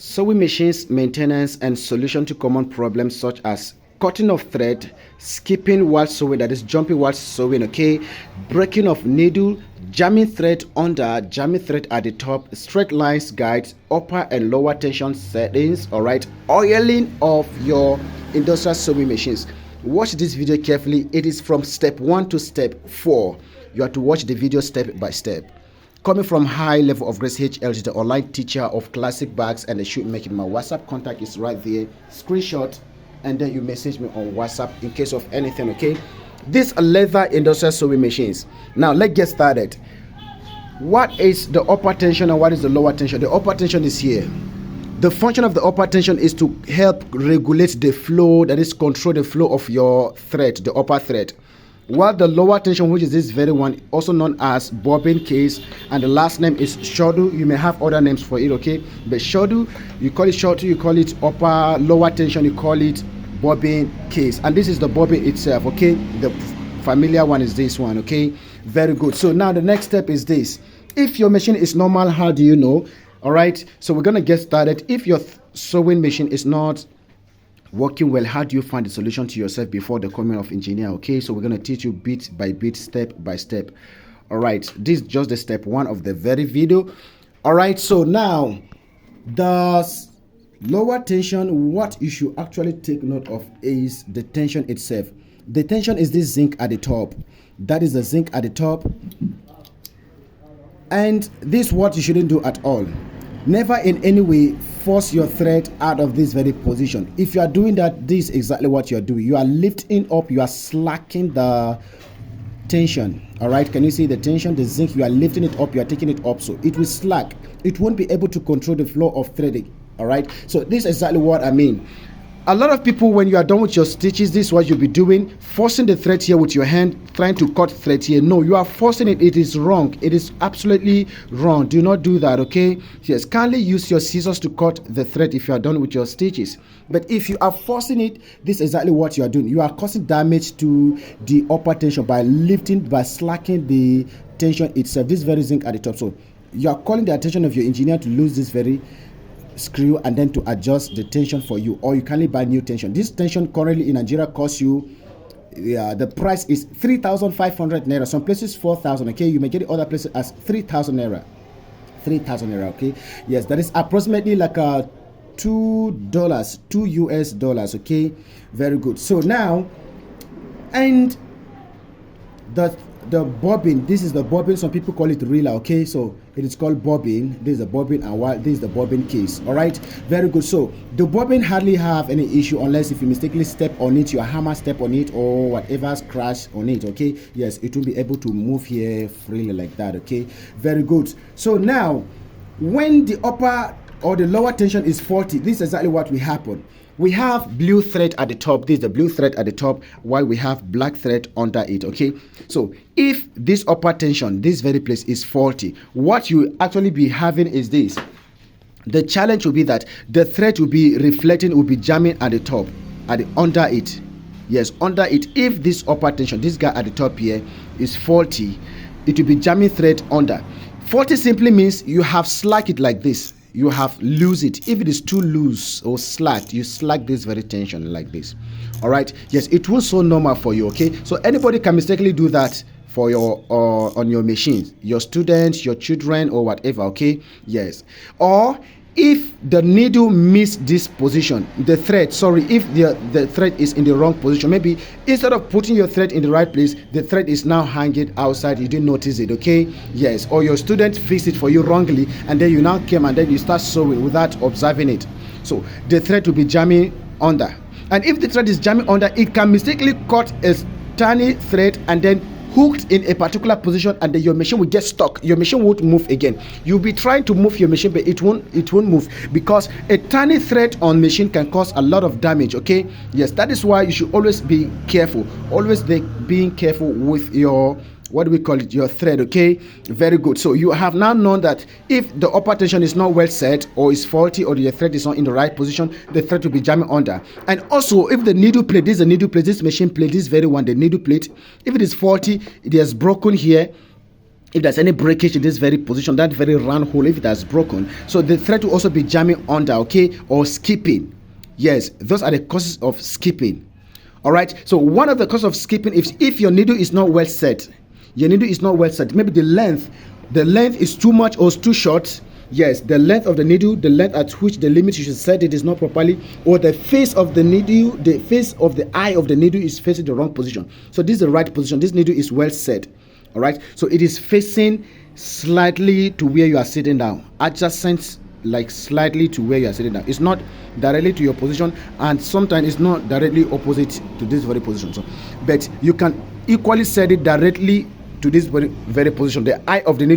Sewing machines maintenance and solution to common problems such as cutting of thread, skipping while sewing, that is jumping while sewing, okay, breaking of needle, jamming thread under, jamming thread at the top, straight lines guides, upper and lower tension settings, all right, oiling of your industrial sewing machines. Watch this video carefully. It is from step 1 to step 4. You have to watch the video step by step. Coming from High Level of Grace HLG, the online teacher of classic bags and the shoe making. My WhatsApp contact is right there. Screenshot and then you message me on WhatsApp in case of anything, okay? These are leather industrial sewing machines. Now let's get started. What is the upper tension and what is the lower tension? The upper tension is here. The function of the upper tension is to help regulate the flow, that is control the flow of your thread, the upper thread. While the lower tension, which is this very one, also known as bobbin case, and the last name is shodu. You may have other names for it, okay? But shodu, you call it shodu, you call it upper, lower tension, you call it bobbin case. And this is the bobbin itself, okay? The familiar one is this one, okay? Very good. So now the next step is this. If your machine is normal, how do you know? All right, so we're gonna get started. If your sewing machine is not working well, how do you find the solution to yourself before the coming of engineer? Okay, so we're going to teach you bit by bit, step by step. All right, this is just the step 1 of the very video. All right, so now the lower tension, what you should actually take note of is the tension itself. The tension is this zinc at the top. That is the zinc at the top, and this is what you shouldn't do at all. Never in any way force your thread out of this very position. If you are doing that, this is exactly what you are doing. You are lifting up, you are slacking the tension. All right, can you see the tension? The zinc, you are lifting it up, you are taking it up, so it will slack. It won't be able to control the flow of threading. All right, so this is exactly what I mean. A lot of people, when you are done with your stitches, this is what you'll be doing, forcing the thread here with your hand, trying to cut thread here. No, you are forcing it. It is wrong. It is absolutely wrong. Do not do that, okay? Yes, kindly use your scissors to cut the thread if you are done with your stitches. But if you are forcing it, this is exactly what you are doing. You are causing damage to the upper tension by lifting, by slacking the tension itself. This very zinc at the top. So you are calling the attention of your engineer to lose this very screw and then to adjust the tension for you, or you can buy new tension. This tension currently in Nigeria costs you, the price is 3,500 naira, some places 4,000, okay? You may get it other places as 3,000 naira, okay? Yes, that is approximately like $2 US, okay? Very good. So now, and the bobbin, this is the bobbin, some people call it reeler, okay? So it is called bobbin. This is the bobbin, and while this is the bobbin case. All right, very good. So the bobbin hardly have any issue unless if you mistakenly step on it, your hammer step on it, or whatever crash on it, okay? Yes, it will be able to move here freely like that, okay? Very good. So now when the upper or the lower tension is 40, this is exactly what will happen. We have blue thread at the top. This is the blue thread at the top, while we have black thread under it, okay? So if this upper tension, this very place is 40, what you actually be having is this. The challenge will be that the thread will be reflecting, will be jamming at the top, under it. Yes, under it. If this upper tension, this guy at the top here is 40, it will be jamming thread under. 40 simply means you have slack it like this. You have loose it. If it is too loose or slack, you slack this very tension like this. All right, yes, it was so normal for you, okay? So anybody can mistakenly do that for your on your machines, your students, your children, or whatever, okay? Yes. Or if the needle missed this position, the thread, sorry, if the thread is in the wrong position, maybe instead of putting your thread in the right place, the thread is now hanging outside, you didn't notice it, okay? Yes. Or your student fixed it for you wrongly, and then you now came and then you start sewing without observing it. So the thread will be jamming under. And if the thread is jamming under, it can mistakenly cut a tiny thread and then hooked in a particular position, and then your machine will get stuck. Your machine won't move again. You'll be trying to move your machine, but it won't move, because a tiny thread on machine can cause a lot of damage, okay? Yes, that is why you should always be careful. Always being careful with your, what do we call it, your thread, okay? Very good. So you have now known that if the upper tension is not well set, or is faulty, or the thread is not in the right position, the thread will be jamming under. And also, if the needle plate, this is the needle plate, this machine plate, this very one, the needle plate, if it is faulty, it is broken here, if there's any breakage in this very position, that very round hole, if it has broken, so the thread will also be jamming under, okay, or skipping. Yes, those are the causes of skipping. All right, so one of the causes of skipping, if your needle is not well set, maybe the length is too much or too short. Yes, the length of the needle, the length at which the limit you should set it is not properly, or the face of the needle, the face of the eye of the needle is facing the wrong position. So this is the right position. This needle is well set. All right, so it is facing slightly to where you are sitting down, adjacent, like slightly to where you are sitting down. It's not directly to your position, and sometimes it's not directly opposite to this very position. So, but you can equally set it directly to this very position. The eye of the needle